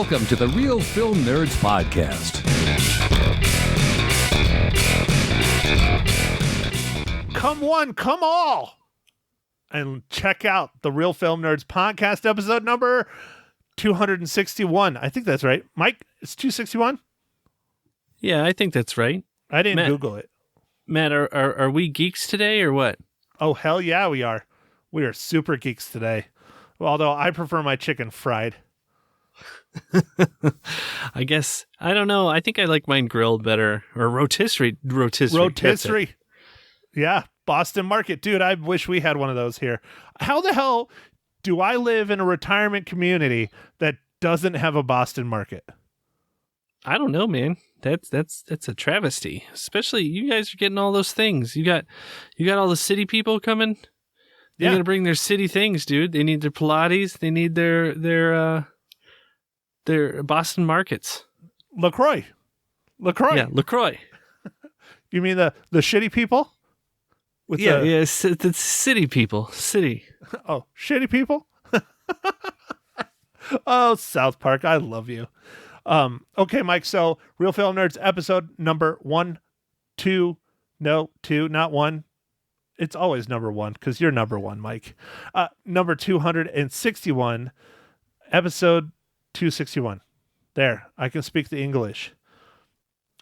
Welcome to the Real Film Nerds Podcast. Come one, come all, and check out the Real Film Nerds Podcast, episode number 261. I think that's right. Mike, it's 261? Yeah, I think that's right. I didn't Matt, Google it. Matt, are we geeks today or what? Oh, hell yeah, we are. We are super geeks today. Although I prefer my chicken fried. I guess, I don't know. I think I like mine grilled better. Or rotisserie. Rotisserie. Yeah, Boston Market. Dude, I wish we had one of those here. How the hell do I live in a retirement community that doesn't have a Boston Market? I don't know, man. That's a travesty. Especially you guys are getting all those things. You got all the city people coming. They're gonna bring their city things, dude. They need their Pilates. They need their Boston markets. LaCroix. Yeah, LaCroix. You mean the shitty people? It's city people. City. Oh, shitty people? Oh, South Park, I love you. Okay, Mike, so Real Film Nerds episode number 1, 2, no, 2, not 1. It's always number 1 because you're number 1, Mike. Number 261, episode 261. There, I can speak the English.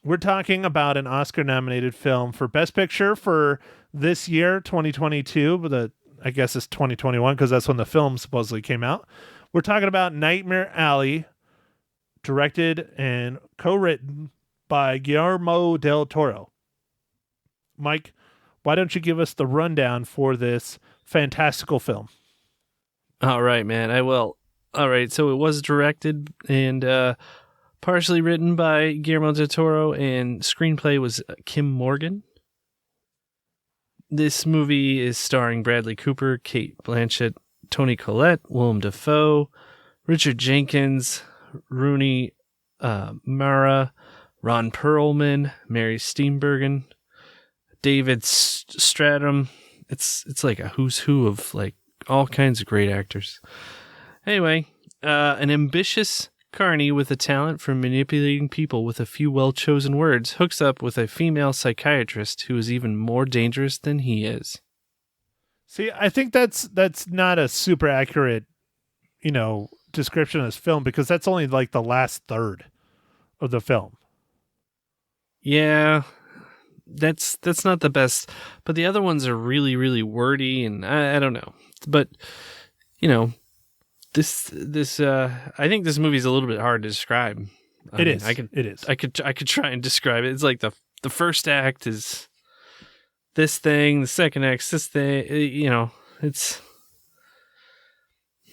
We're talking about an Oscar-nominated film for Best Picture for this year, 2022, but I guess it's 2021 because that's when the film supposedly came out. We're talking about Nightmare Alley, directed and co-written by Guillermo del Toro. Mike, why don't you give us the rundown for this fantastical film? All right, man, I will. All right, so it was directed and partially written by Guillermo del Toro, and screenplay was Kim Morgan. This movie is starring Bradley Cooper, Cate Blanchett, Toni Collette, Willem Dafoe, Richard Jenkins, Rooney Mara, Ron Perlman, Mary Steenburgen, David Strathairn. It's like a who's who of like all kinds of great actors. Anyway, an ambitious carny with a talent for manipulating people with a few well-chosen words hooks up with a female psychiatrist who is even more dangerous than he is. See, I think that's not a super accurate, description of this film because that's only like the last third of the film. Yeah, that's not the best, but the other ones are really, really wordy, and I don't know. But, this I think this movie is a little bit hard to describe. It is. I could try and describe it. It's like the first act is this thing, the second act this thing, it's,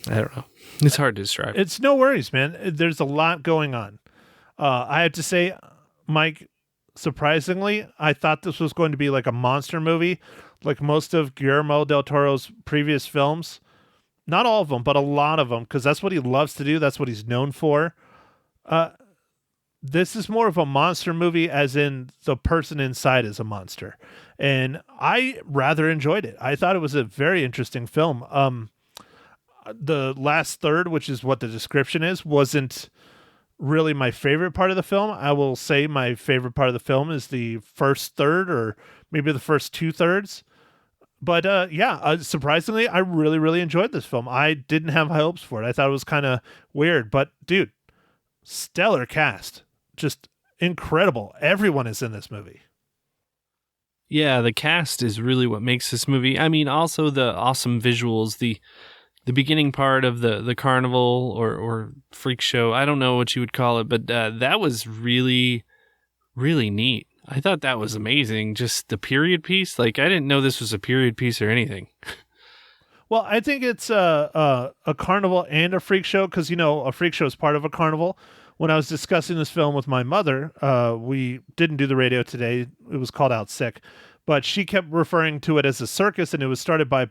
I don't know. It's hard to describe. It's no worries, man. There's a lot going on. I have to say, Mike, surprisingly, I thought this was going to be like a monster movie, like most of Guillermo del Toro's previous films. Not all of them, but a lot of them, because that's what he loves to do. That's what he's known for. This is more of a monster movie, as in the person inside is a monster. And I rather enjoyed it. I thought it was a very interesting film. The last third, which is what the description is, wasn't really my favorite part of the film. I will say my favorite part of the film is the first third, or maybe the first 2/3. But surprisingly, I really, really enjoyed this film. I didn't have high hopes for it. I thought it was kind of weird. But, dude, stellar cast. Just incredible. Everyone is in this movie. Yeah, the cast is really what makes this movie. I mean, also the awesome visuals, the beginning part of the carnival or freak show. I don't know what you would call it, but that was really, really neat. I thought that was amazing. Just the period piece. Like, I didn't know this was a period piece or anything. Well, I think it's a carnival and a freak show because, a freak show is part of a carnival. When I was discussing this film with my mother, we didn't do the radio today. It was called out sick. But she kept referring to it as a circus, and it was started by,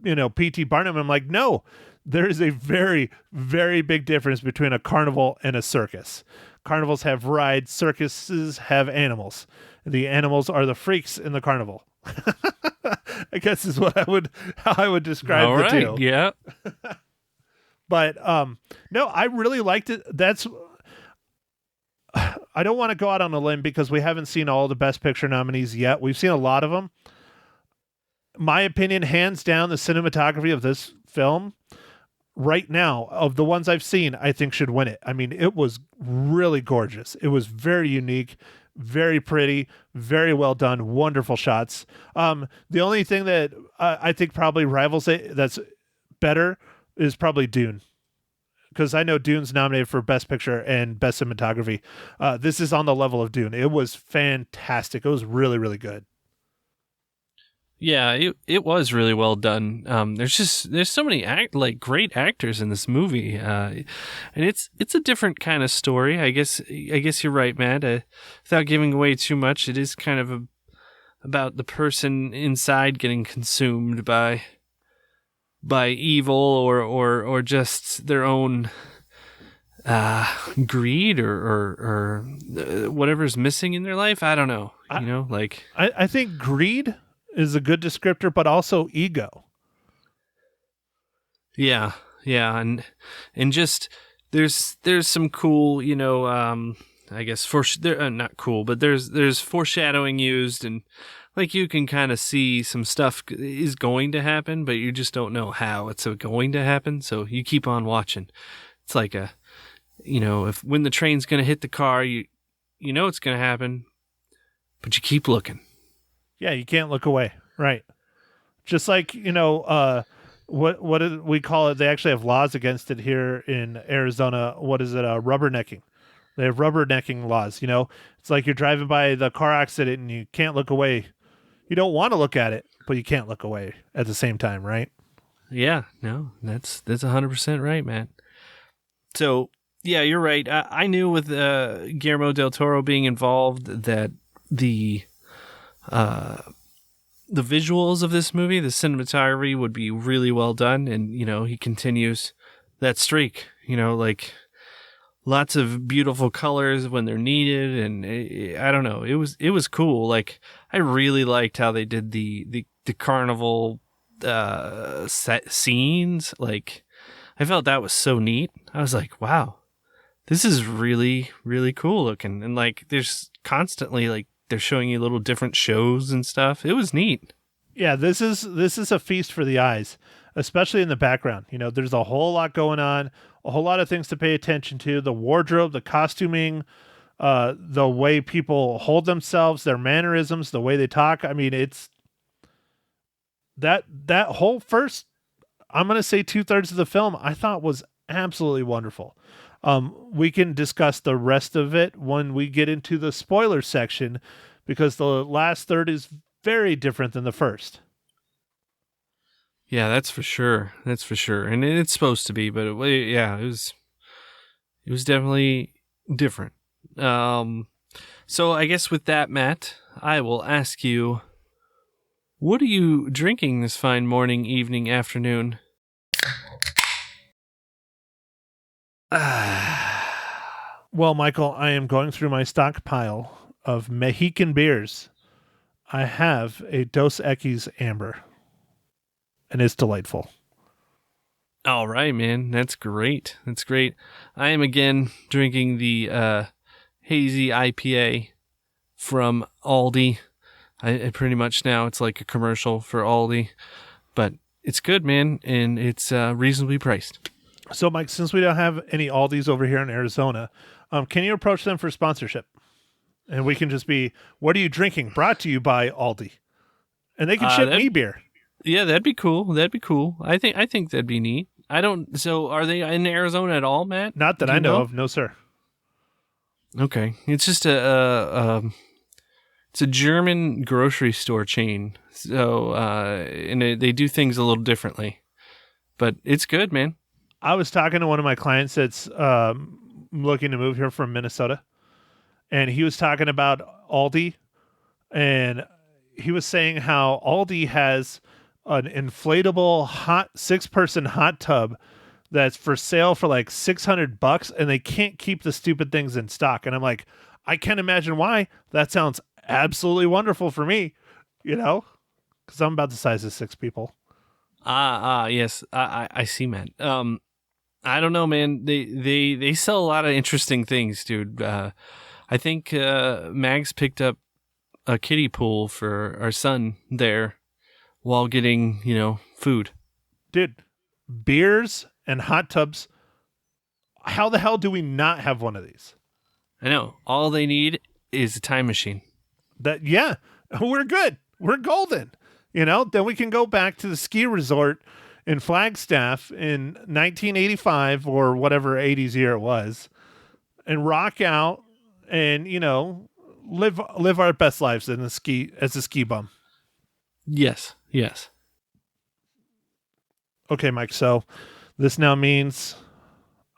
P.T. Barnum. I'm like, no, there is a very, very big difference between a carnival and a circus. Carnivals have rides, circuses have animals. The animals are the freaks in the carnival. I guess is how I would describe the two. Yeah. But no, I really liked it. I don't want to go out on a limb because we haven't seen all the Best Picture nominees yet. We've seen a lot of them. My opinion, hands down, the cinematography of this film right now, of the ones I've seen, I think should win it. I mean, it was really gorgeous. It was very unique, very pretty, very well done, wonderful shots. The only thing that I think probably rivals it that's better is probably Dune. Because I know Dune's nominated for Best Picture and Best Cinematography. This is on the level of Dune. It was fantastic. It was really, really good. Yeah, it was really well done. There's so many great actors in this movie, and it's a different kind of story. I guess you're right, Matt. Without giving away too much, it is kind of about the person inside getting consumed by evil or just their own greed or whatever's missing in their life. I don't know. I think greed is a good descriptor, but also ego. Yeah, and just there's some cool, I guess they're not cool, but there's foreshadowing used, and like you can kind of see some stuff is going to happen, but you just don't know how it's going to happen. So you keep on watching. It's like when the train's going to hit the car, you know it's going to happen, but you keep looking. Yeah, you can't look away. Right. Just like, what do we call it? They actually have laws against it here in Arizona. What is it? Rubbernecking. They have rubbernecking laws. It's like you're driving by the car accident and you can't look away. You don't want to look at it, but you can't look away at the same time, right? Yeah, no, that's 100% right, man. So, yeah, you're right. I knew with Guillermo del Toro being involved that the visuals of this movie, the cinematography would be really well done, and he continues that streak. Lots of beautiful colors when they're needed, and I don't know. It was cool. Like, I really liked how they did the carnival set scenes. Like, I felt that was so neat. I was like, wow, this is really, really cool looking. And like, there's constantly like they're showing you little different shows and stuff. It was neat. Yeah, this is a feast for the eyes, especially in the background. There's a whole lot going on, a whole lot of things to pay attention to. The wardrobe, the costuming, the way people hold themselves, their mannerisms, the way they talk. I mean, it's that whole first, I'm going to say 2/3 of the film, I thought was absolutely wonderful. We can discuss the rest of it when we get into the spoiler section, because the last third is very different than the first. Yeah, that's for sure. That's for sure. And it's supposed to be, but it was definitely different. So I guess with that, Matt, I will ask you, what are you drinking this fine morning, evening, afternoon? Well, Michael, I am going through my stockpile of Mexican beers. I have a Dos Equis Amber, and it's delightful. All right, man. That's great. That's great. I am again drinking the hazy IPA from Aldi. I pretty much now it's like a commercial for Aldi, but it's good, man, and it's reasonably priced. So, Mike, since we don't have any Aldis over here in Arizona, can you approach them for sponsorship? And we can just be, what are you drinking? Brought to you by Aldi. And they can ship me beer. Yeah, that'd be cool. That'd be cool. I think that'd be neat. So are they in Arizona at all, Matt? Not that I know of. No, sir. Okay. It's just it's a German grocery store chain. So, and they do things a little differently, but it's good, man. I was talking to one of my clients that's looking to move here from Minnesota, and he was talking about Aldi, and he was saying how Aldi has an inflatable 6-person hot tub that's for sale for like $600, and they can't keep the stupid things in stock. And I'm like, I can't imagine why. That sounds absolutely wonderful for me, because I'm about the size of 6 people. Yes, I see, man. I don't know, man. They sell a lot of interesting things, dude. I think Mags picked up a kiddie pool for our son there while getting, food. Dude, beers and hot tubs. How the hell do we not have one of these? I know. All they need is a time machine. Yeah, we're good. We're golden. Then we can go back to the ski resort in Flagstaff in 1985 or whatever 80s year it was and rock out and, live our best lives as a ski bum. Yes. Okay, Mike. So this now means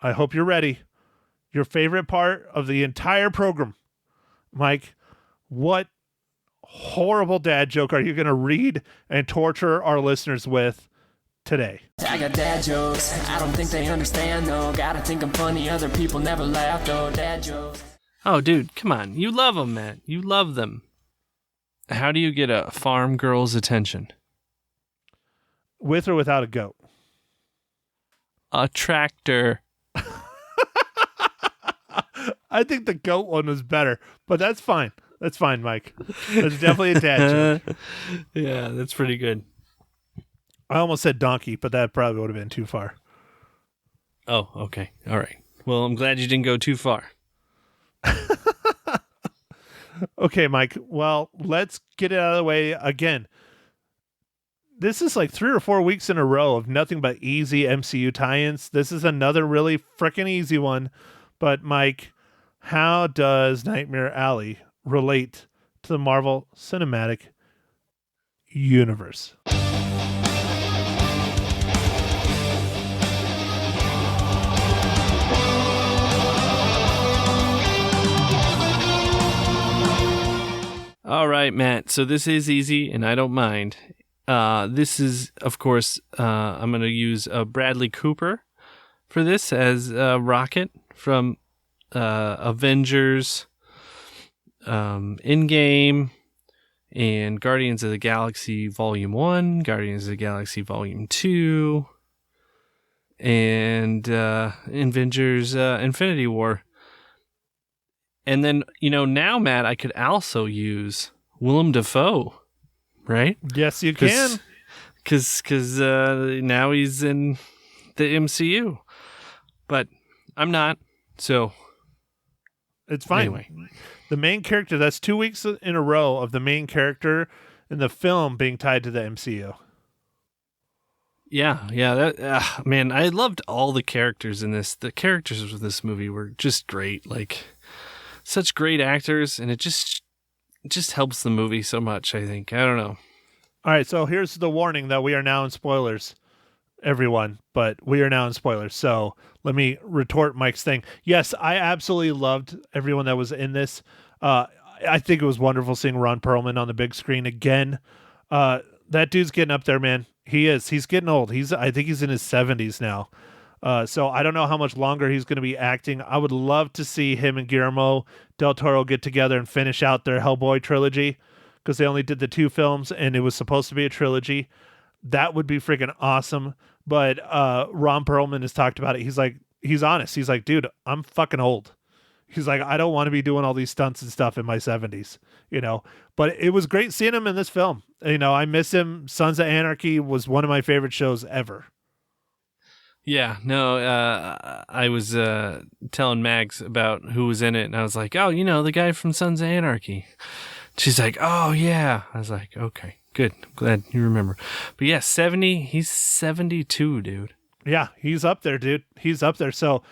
I hope you're ready. Your favorite part of the entire program. Mike, what horrible dad joke are you going to read and torture our listeners with today? I got dad jokes. I don't think they understand, though. Gotta think I'm funny. Other people never laugh, though. Dad jokes. Oh, dude, come on. You love them, Matt. You love them. How do you get a farm girl's attention? With or without a goat? A tractor. I think the goat one was better, but that's fine. That's fine, Mike. That's definitely a dad joke. Yeah, that's pretty good. I almost said donkey, but that probably would have been too far. Oh, okay. All right. Well, I'm glad you didn't go too far. Okay, Mike. Well, let's get it out of the way again. This is like 3 or 4 weeks in a row of nothing but easy MCU tie-ins. This is another really freaking easy one. But Mike, how does Nightmare Alley relate to the Marvel Cinematic Universe? All right, Matt. So this is easy, and I don't mind. This is, of course, I'm going to use Bradley Cooper for this as Rocket from Avengers, Endgame, and Guardians of the Galaxy Volume 1, Guardians of the Galaxy Volume 2, and Avengers Infinity War. And then, now, Matt, I could also use Willem Dafoe, right? Yes, you can. Because now he's in the MCU. But I'm not, so... It's fine. Anyway. The main character, that's 2 weeks in a row of the main character in the film being tied to the MCU. Yeah. That, man, I loved all the characters in this. The characters of this movie were just great. Like... Such great actors, and it just helps the movie so much, I think. I don't know. All right, so here's the warning that we are now in spoilers, everyone, but we are now in spoilers. So let me retort Mike's thing. Yes, I absolutely loved everyone that was in this. I think it was wonderful seeing Ron Perlman on the big screen again. That dude's getting up there, man. He is. He's getting old. I think he's in his 70s now. So I don't know how much longer he's going to be acting. I would love to see him and Guillermo del Toro get together and finish out their Hellboy trilogy, because they only did the 2 films and it was supposed to be a trilogy. That would be freaking awesome. But Ron Perlman has talked about it. He's honest. He's like, dude, I'm fucking old. He's like, I don't want to be doing all these stunts and stuff in my 70s, But it was great seeing him in this film. I miss him. Sons of Anarchy was one of my favorite shows ever. Yeah, no, I was telling Mags about who was in it, and I was like, oh, the guy from Sons of Anarchy. She's like, oh, yeah. I was like, okay, good. I'm glad you remember. But yeah, 70, he's 72, dude. Yeah, he's up there, dude. He's up there. So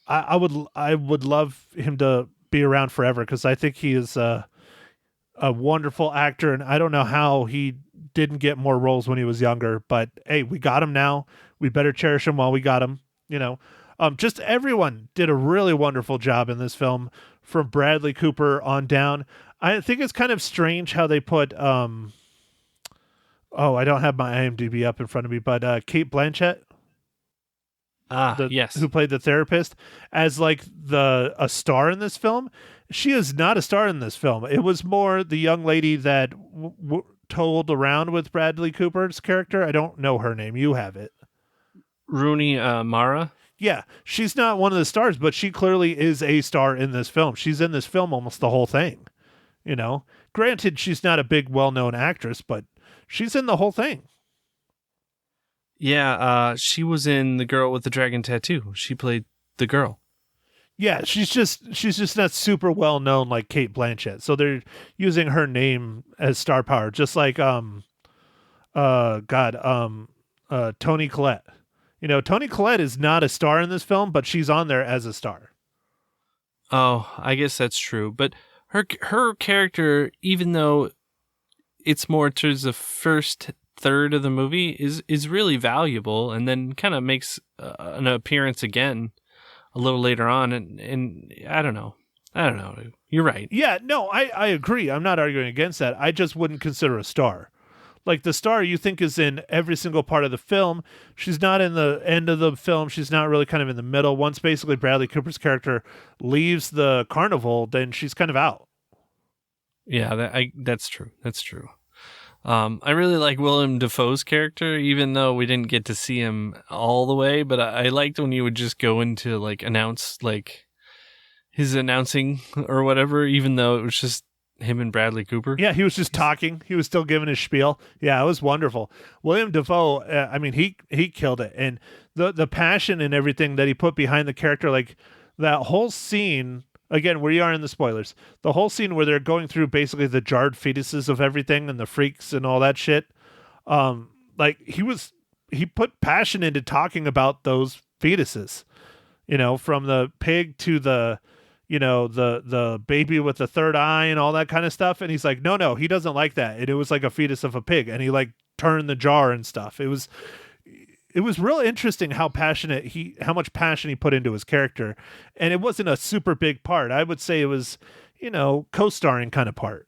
I would love him to be around forever, because I think he is a wonderful actor, and I don't know how he didn't get more roles when he was younger, but hey, we got him now. We better cherish him while we got him, Just everyone did a really wonderful job in this film, from Bradley Cooper on down. I think it's kind of strange how they put, I don't have my IMDb up in front of me, but Cate Blanchett, yes, who played the therapist, as like a star in this film. She is not a star in this film. It was more the young lady that told around with Bradley Cooper's character. I don't know her name. You have it. Rooney Mara. Yeah, she's not one of the stars, but she clearly is a star in this film. She's in this film almost the whole thing. You know, granted, she's not a big, well-known actress, but she's in the whole thing. Yeah, she was in The Girl with the Dragon Tattoo. She played the girl. Yeah, she's just not super well known like Kate Blanchett. So they're using her name as star power, just like Toni Collette. You know, Toni Collette is not a star in this film, but she's on there as a star. Oh, I guess that's true. But her character, even though it's more towards the first third of the movie, is really valuable, and then kind of makes an appearance again a little later on. And I don't know. You're right. Yeah, no, I agree. I'm not arguing against that. I just wouldn't consider a star. Like the star you think is in every single part of the film. She's not in the end of the film. She's not really kind of in the middle. Once basically Bradley Cooper's character leaves the carnival, then she's kind of out. Yeah, that's true. That's true. I really like Willem Dafoe's character, even though we didn't get to see him all the way. But I liked when he would just go into like announce like his announcing or whatever, even though it was just him and Bradley Cooper. Yeah, he was just talking. He was still giving his spiel. Yeah, it was wonderful. William Dafoe, I mean, he killed it. And the passion and everything that he put behind the character, like that whole scene, again, we are in the spoilers, the whole scene where they're going through basically the jarred fetuses of everything and the freaks and all that shit. Like he put passion into talking about those fetuses, you know, from the pig to the, you know, the baby with the third eye and all that kind of stuff. And he's like, no, he doesn't like that. And it was like a fetus of a pig. And he like turned the jar and stuff. It was real interesting how much passion he put into his character. And it wasn't a super big part. I would say it was, you know, co-starring kind of part.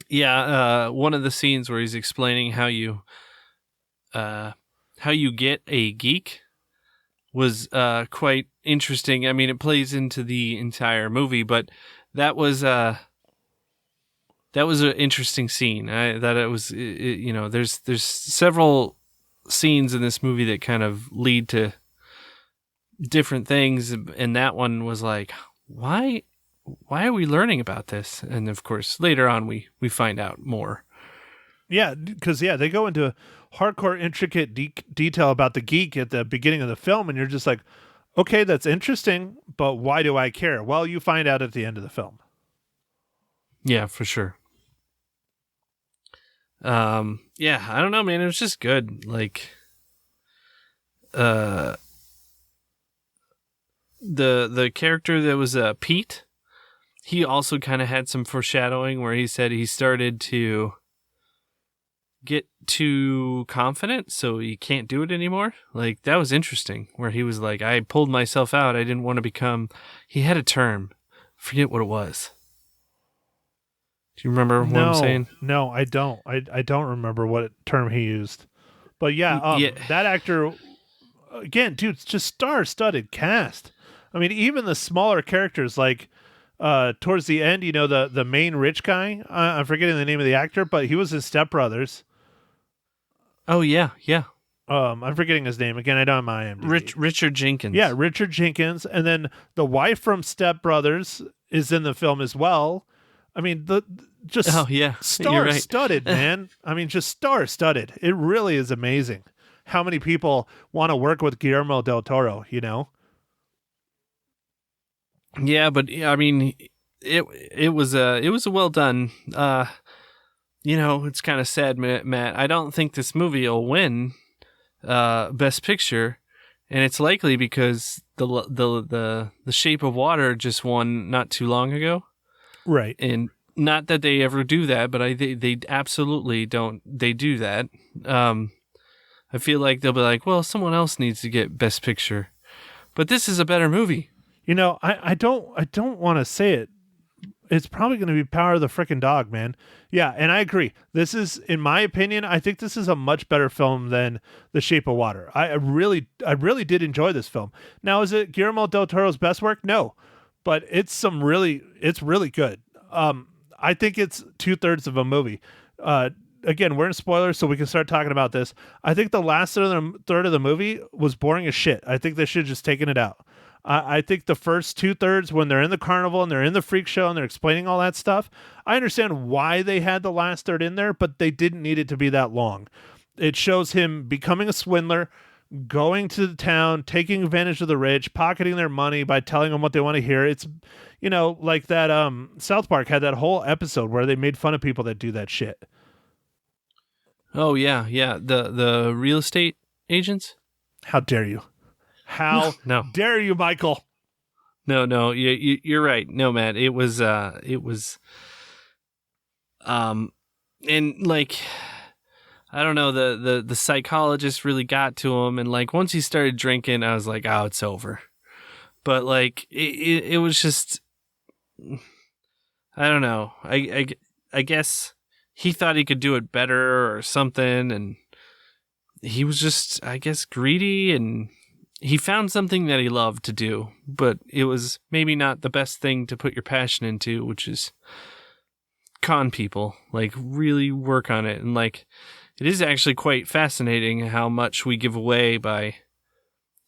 Yeah. One of the scenes where he's explaining how you get a geek was quite interesting. I mean, it plays into the entire movie, but that was an interesting scene. You know, there's several scenes in this movie that kind of lead to different things, and that one was like, why are we learning about this? And of course, later on, we find out more. Yeah, because they go into hardcore, intricate detail about the geek at the beginning of the film, and you're just like, okay, that's interesting, but why do I care? Well, you find out at the end of the film. Yeah, for sure. Yeah, I don't know, man. It was just good. Like, the character that was Pete, he also kind of had some foreshadowing where he said he started to get too confident, so he can't do it anymore. Like, that was interesting, where he was like, I pulled myself out. I didn't want to become... He had a term. Forget what it was. Do you remember what I'm saying? No, I don't. I don't remember what term he used. But yeah, that actor, again, dude, it's just star-studded cast. I mean, even the smaller characters, like towards the end, you know, the main rich guy, I'm forgetting the name of the actor, but he was in Step Brothers. Oh, yeah. I'm forgetting his name. Again, I don't have my IMDb. Richard Jenkins. Yeah, Richard Jenkins. And then the wife from Step Brothers is in the film as well. I mean, star-studded, man. I mean, just star-studded. It really is amazing how many people want to work with Guillermo del Toro, you know? Yeah, but I mean, it was a well done. You know, it's kind of sad, Matt. I don't think this movie will win Best Picture, and it's likely because the Shape of Water just won not too long ago. Right. And not that they ever do that, but they absolutely don't. They do that. I feel like they'll be like, well, someone else needs to get Best Picture, but this is a better movie. You know, I don't want to say it. It's probably going to be Power of the Frickin' Dog, man. Yeah, and I agree. This is, in my opinion, I think this is a much better film than The Shape of Water. I really did enjoy this film. Now, is it Guillermo del Toro's best work? No, but it's really good. I think it's 2/3 of a movie. again, we're in spoilers, so we can start talking about this. I think the last third of the movie was boring as shit. I think they should have just taken it out. I think the first 2/3, when they're in the carnival and they're in the freak show and they're explaining all that stuff, I understand why they had the last third in there, but they didn't need it to be that long. It shows him becoming a swindler, going to the town, taking advantage of the rich, pocketing their money by telling them what they want to hear. It's, like that South Park had that whole episode where they made fun of people that do that shit. Oh yeah. The real estate agents. How dare you? How No. dare you, Michael? No, you're right. No, Matt, and like, I don't know, the psychologist really got to him, and like once he started drinking, I was like, oh, it's over. But like, it was just, I don't know. I guess he thought he could do it better or something, and he was just, I guess, greedy, and he found something that he loved to do, but it was maybe not the best thing to put your passion into, which is con people, like really work on it. And like, it is actually quite fascinating how much we give away by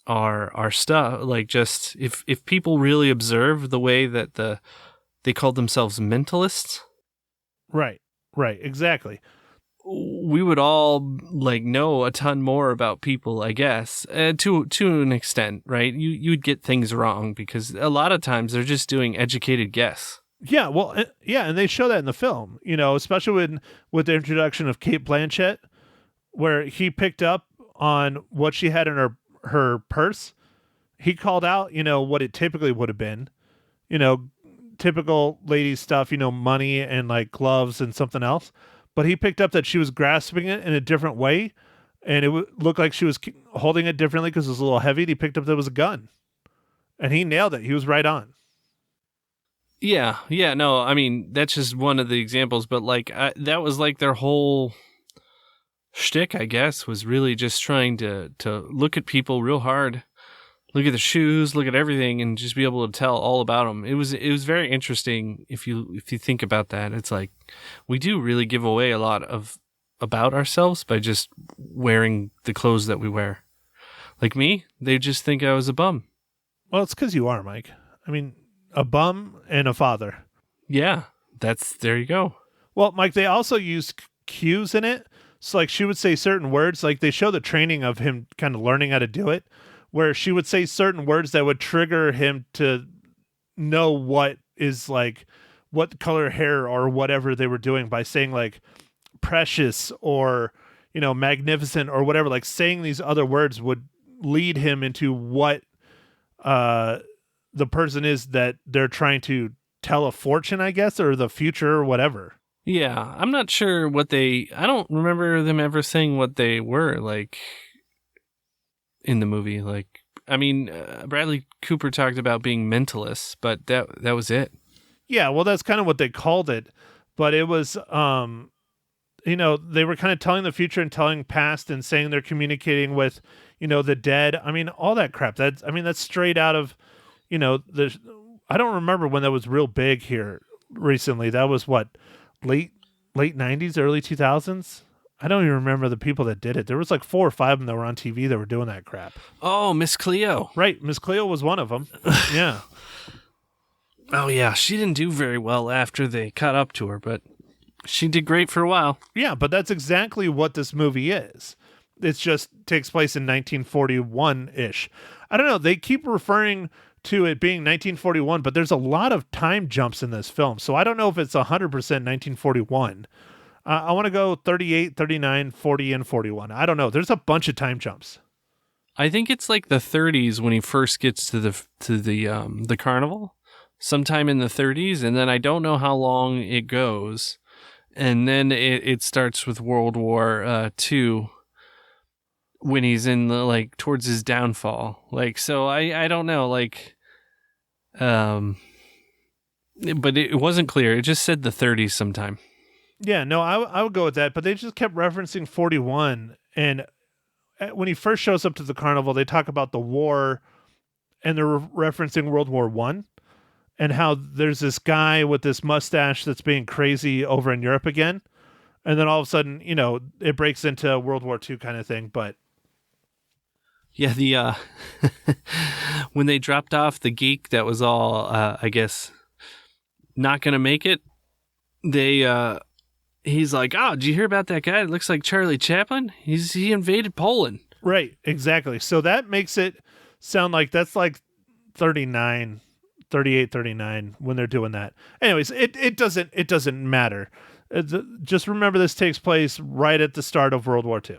our stuff. Like, just if people really observe the way that they call themselves mentalists. Right, exactly. We would all like know a ton more about people, I guess, to an extent, right? You'd get things wrong because a lot of times they're just doing educated guess. Yeah, well, and they show that in the film, especially with the introduction of Cate Blanchett, where he picked up on what she had in her purse. He called out, what it typically would have been, typical lady stuff, money and like gloves and something else. But he picked up that she was grasping it in a different way, and it looked like she was holding it differently because it was a little heavy. And he picked up that it was a gun, and he nailed it. He was right on. Yeah. No, I mean, that's just one of the examples, but like that was like their whole shtick, I guess, was really just trying to look at people real hard, look at the shoes, look at everything, and just be able to tell all about them. It was very interesting if you think about that. It's like we do really give away a lot about ourselves by just wearing the clothes that we wear. Like me, they just think I was a bum. Well, it's because you are, Mike. I mean, a bum and a father. Yeah, there you go. Well, Mike, they also use cues in it. So like she would say certain words, like they show the training of him kind of learning how to do it, where she would say certain words that would trigger him to know what is like, what color hair or whatever they were doing by saying like precious or, magnificent or whatever. Like saying these other words would lead him into what the person is that they're trying to tell a fortune, I guess, or the future or whatever. Yeah, I'm not sure I don't remember them ever saying what they were like in the movie. Like, I mean, Bradley Cooper talked about being mentalists, but that was it. Yeah, well, that's kind of what they called it, but it was, they were kind of telling the future and telling past and saying they're communicating with, the dead. I mean, all that crap. That's straight out of, I don't remember when that was real big here recently. That was what, late 90s, early 2000s? I don't even remember the people that did it. There was like 4 or 5 of them that were on TV that were doing that crap. Oh, Miss Cleo. Right. Miss Cleo was one of them. Yeah. Oh, yeah. She didn't do very well after they caught up to her, but she did great for a while. Yeah, but that's exactly what this movie is. It just takes place in 1941-ish. I don't know. They keep referring to it being 1941, but there's a lot of time jumps in this film. So I don't know if it's 100% 1941. I want to go 38, 39, 40, and 41. I don't know. There's a bunch of time jumps. I think it's like the 30s when he first gets to the carnival, sometime in the 30s, and then I don't know how long it goes, and then it starts with World War II when he's in the like towards his downfall. Like, so I don't know, like, but it wasn't clear. It just said the 30s sometime. Yeah, no, I would go with that, but they just kept referencing 41, and when he first shows up to the carnival, they talk about the war, and they're referencing World War I, and how there's this guy with this mustache that's being crazy over in Europe again, And then all of a sudden, it breaks into World War II kind of thing. But Yeah, the when they dropped off the geek that was all, I guess, not going to make it, he's like, oh, did you hear about that guy that looks like Charlie Chaplin? He invaded Poland. right, exactly. So that makes it sound like that's like 39, 38, 39 when they're doing that. Anyways, it doesn't matter. Just remember this takes place right at the start of World War II.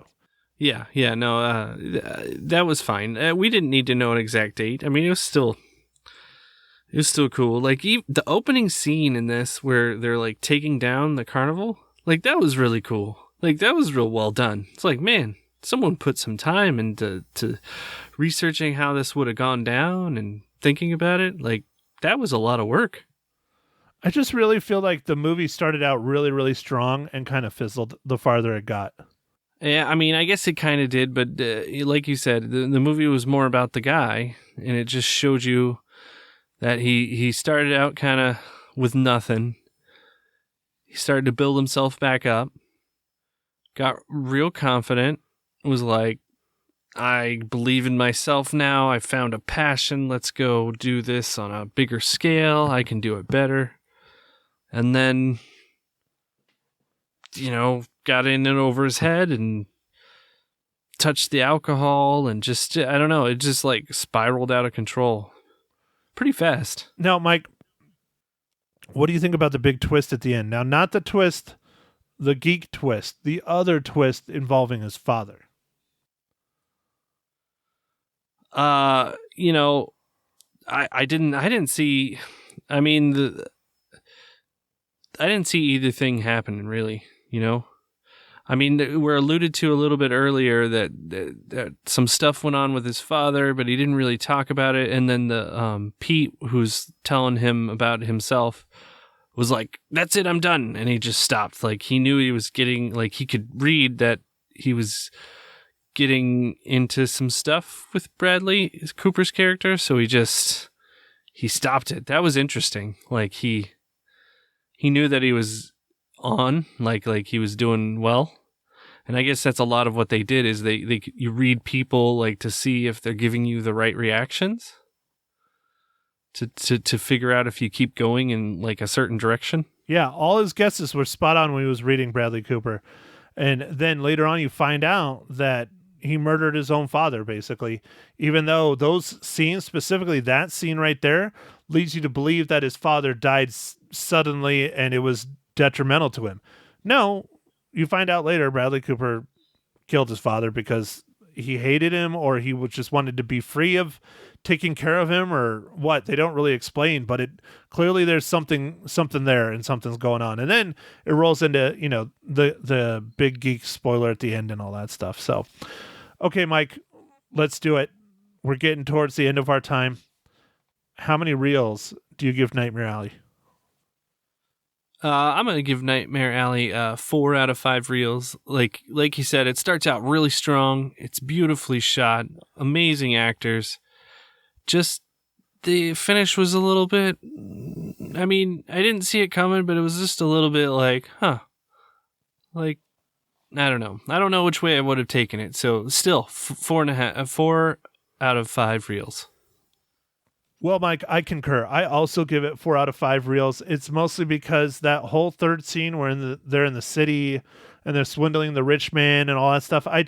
Yeah, no, that was fine. We didn't need to know an exact date. I mean, it was still cool. Like the opening scene in this where they're like taking down the carnival, like that was really cool. Like that was real well done. It's like, man, someone put some time into researching how this would have gone down and thinking about it. Like that was a lot of work. I just really feel like the movie started out really, really strong and kind of fizzled the farther it got. Yeah, I mean, I guess it kind of did, but like you said, the movie was more about the guy, and it just showed you that he started out kind of with nothing. He started to build himself back up, got real confident, was like, I believe in myself now. I found a passion. Let's go do this on a bigger scale. I can do it better. And then, got in and over his head and touched the alcohol and just, I don't know, it just like spiraled out of control pretty fast. Now, Mike, what do you think about the big twist at the end? Now, not the twist, the geek twist, the other twist involving his father. I didn't see, I mean, I didn't see either thing happening really, I mean, we're alluded to a little bit earlier that some stuff went on with his father, but he didn't really talk about it. And then the Pete, who's telling him about himself, was like, "That's it, I'm done," and he just stopped. Like he knew he was getting, like he could read that he was getting into some stuff with Bradley Cooper's character, so he stopped it. That was interesting. Like he knew that he was on, like he was doing well. And I guess that's a lot of what they did is you read people like to see if they're giving you the right reactions to figure out if you keep going in like a certain direction. Yeah, all his guesses were spot on when he was reading Bradley Cooper. And then later on you find out that he murdered his own father, basically, even though those scenes, specifically that scene right there, leads you to believe that his father died suddenly and it was detrimental to him. No, you find out later Bradley Cooper killed his father because he hated him or he just wanted to be free of taking care of him or what. They don't really explain, but clearly there's something there and something's going on. And then it rolls into, the big geek spoiler at the end and all that stuff. So, okay, Mike, let's do it. We're getting towards the end of our time. How many reels do you give Nightmare Alley? I'm going to give Nightmare Alley 4 out of 5 reels. Like you said, it starts out really strong. It's beautifully shot. Amazing actors. Just the finish was a little bit, I mean, I didn't see it coming, but it was just a little bit like, like, I don't know. I don't know which way I would have taken it. So still 4 out of 5 reels. Well, Mike, I concur. I also give it 4 out of 5 reels. It's mostly because that whole third scene where they're in the city and they're swindling the rich man and all that stuff, I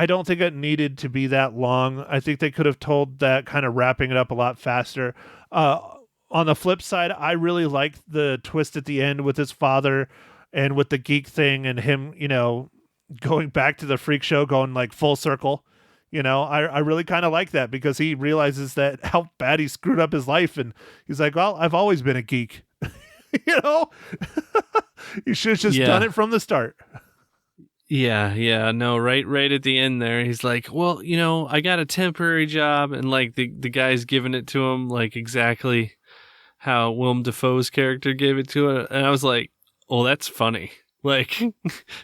don't think it needed to be that long. I think they could have told that kind of wrapping it up a lot faster. On the flip side, I really liked the twist at the end with his father and with the geek thing and him, going back to the freak show, going like full circle. I really kind of like that because he realizes that how bad he screwed up his life. And he's like, well, I've always been a geek, you should have just done it from the start. Yeah. No, right at the end there, he's like, well, I got a temporary job. And like the guy's giving it to him, like exactly how Willem Dafoe's character gave it to him. And I was like, oh, that's funny. Like,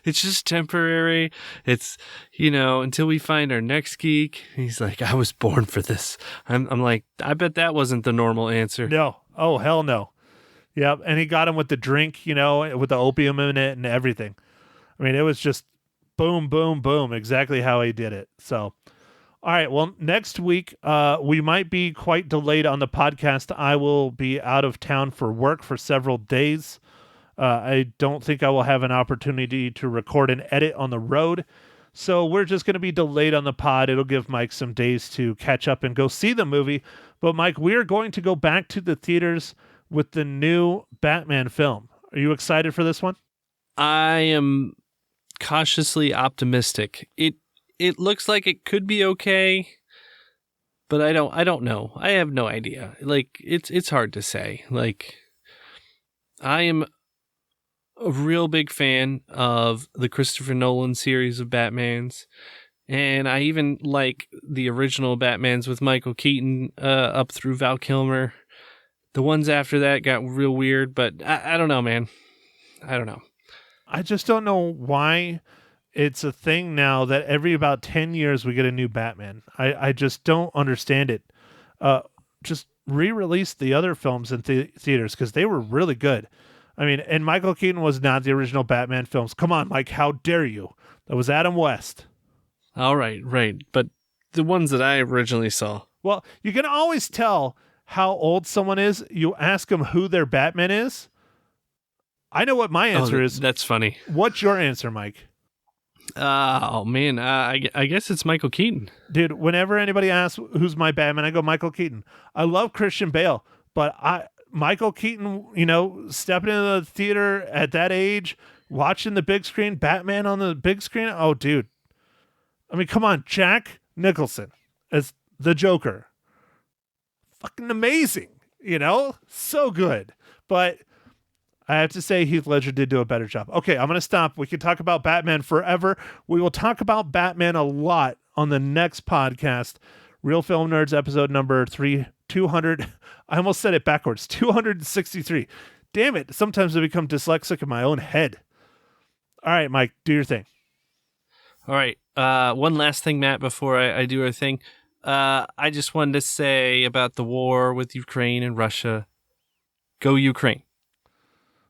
it's just temporary. It's, until we find our next geek. He's like, I was born for this. I'm like, I bet that wasn't the normal answer. No. Oh, hell no. Yep, and he got him with the drink, with the opium in it and everything. I mean, it was just boom, boom, boom, exactly how he did it. So, all right, well, next week we might be quite delayed on the podcast. I will be out of town for work for several days. I don't think I will have an opportunity to record and edit on the road. So we're just going to be delayed on the pod. It'll give Mike some days to catch up and go see the movie. But Mike, we're going to go back to the theaters with the new Batman film. Are you excited for this one? I am cautiously optimistic. It looks like it could be okay, but I don't know. I have no idea. Like it's hard to say. Like I am a real big fan of the Christopher Nolan series of Batmans, and I even like the original Batmans with Michael Keaton up through Val Kilmer. The ones after that got real weird, but I don't know, man. I don't know. I just don't know why it's a thing now that every about 10 years we get a new Batman. I just don't understand it. Just re-release the other films in theaters because they were really good. I mean, and Michael Keaton was not the original Batman films. Come on, Mike, how dare you? That was Adam West. All right, right. But the ones that I originally saw. Well, you can always tell how old someone is. You ask them who their Batman is. I know what my answer is. That's funny. What's your answer, Mike? Oh, man. I guess it's Michael Keaton. Dude, whenever anybody asks who's my Batman, I go Michael Keaton. I love Christian Bale, but Michael Keaton, stepping into the theater at that age, watching the big screen, Batman on the big screen. Oh, dude. I mean, come on. Jack Nicholson as the Joker. Fucking amazing. So good. But I have to say Heath Ledger did do a better job. Okay, I'm going to stop. We can talk about Batman forever. We will talk about Batman a lot on the next podcast. Real Film Nerds episode number 200. I almost said it backwards. 263. Damn it. Sometimes I become dyslexic in my own head. All right, Mike, do your thing. All right. One last thing, Matt, before I do our thing. I just wanted to say about the war with Ukraine and Russia. Go Ukraine.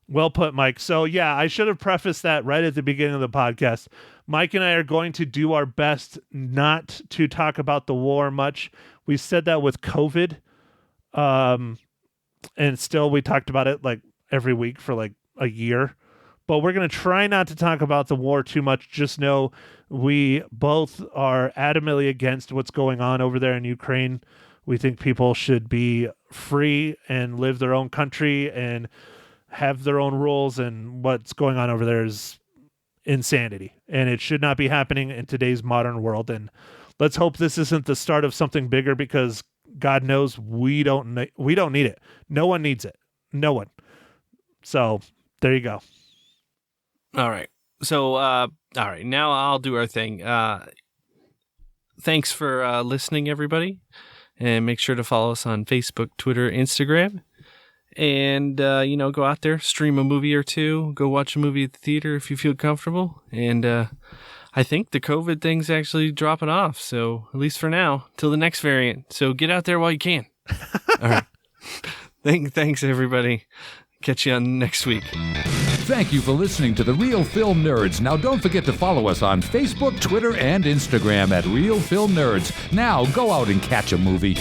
Well put, Mike. So, yeah, I should have prefaced that right at the beginning of the podcast. Mike and I are going to do our best not to talk about the war much. We said that with COVID. And still we talked about it like every week for like a year. But we're going to try not to talk about the war too much. Just know we both are adamantly against what's going on over there in Ukraine. We think people should be free and live their own country and have their own rules, and what's going on over there is insanity, and it should not be happening in today's modern world. And let's hope this isn't the start of something bigger, because God knows we don't need it. No one needs it. No one. So there you go. All right. So, all right, now I'll do our thing. Thanks for listening, everybody. And make sure to follow us on Facebook, Twitter, Instagram. And, go out there, stream a movie or two, go watch a movie at the theater if you feel comfortable. And I think the COVID thing's actually dropping off. So at least for now, till the next variant. So get out there while you can. All right. Thanks, everybody. Catch you on next week. Thank you for listening to The Real Film Nerds. Now, don't forget to follow us on Facebook, Twitter, and Instagram at Real Film Nerds. Now, go out and catch a movie.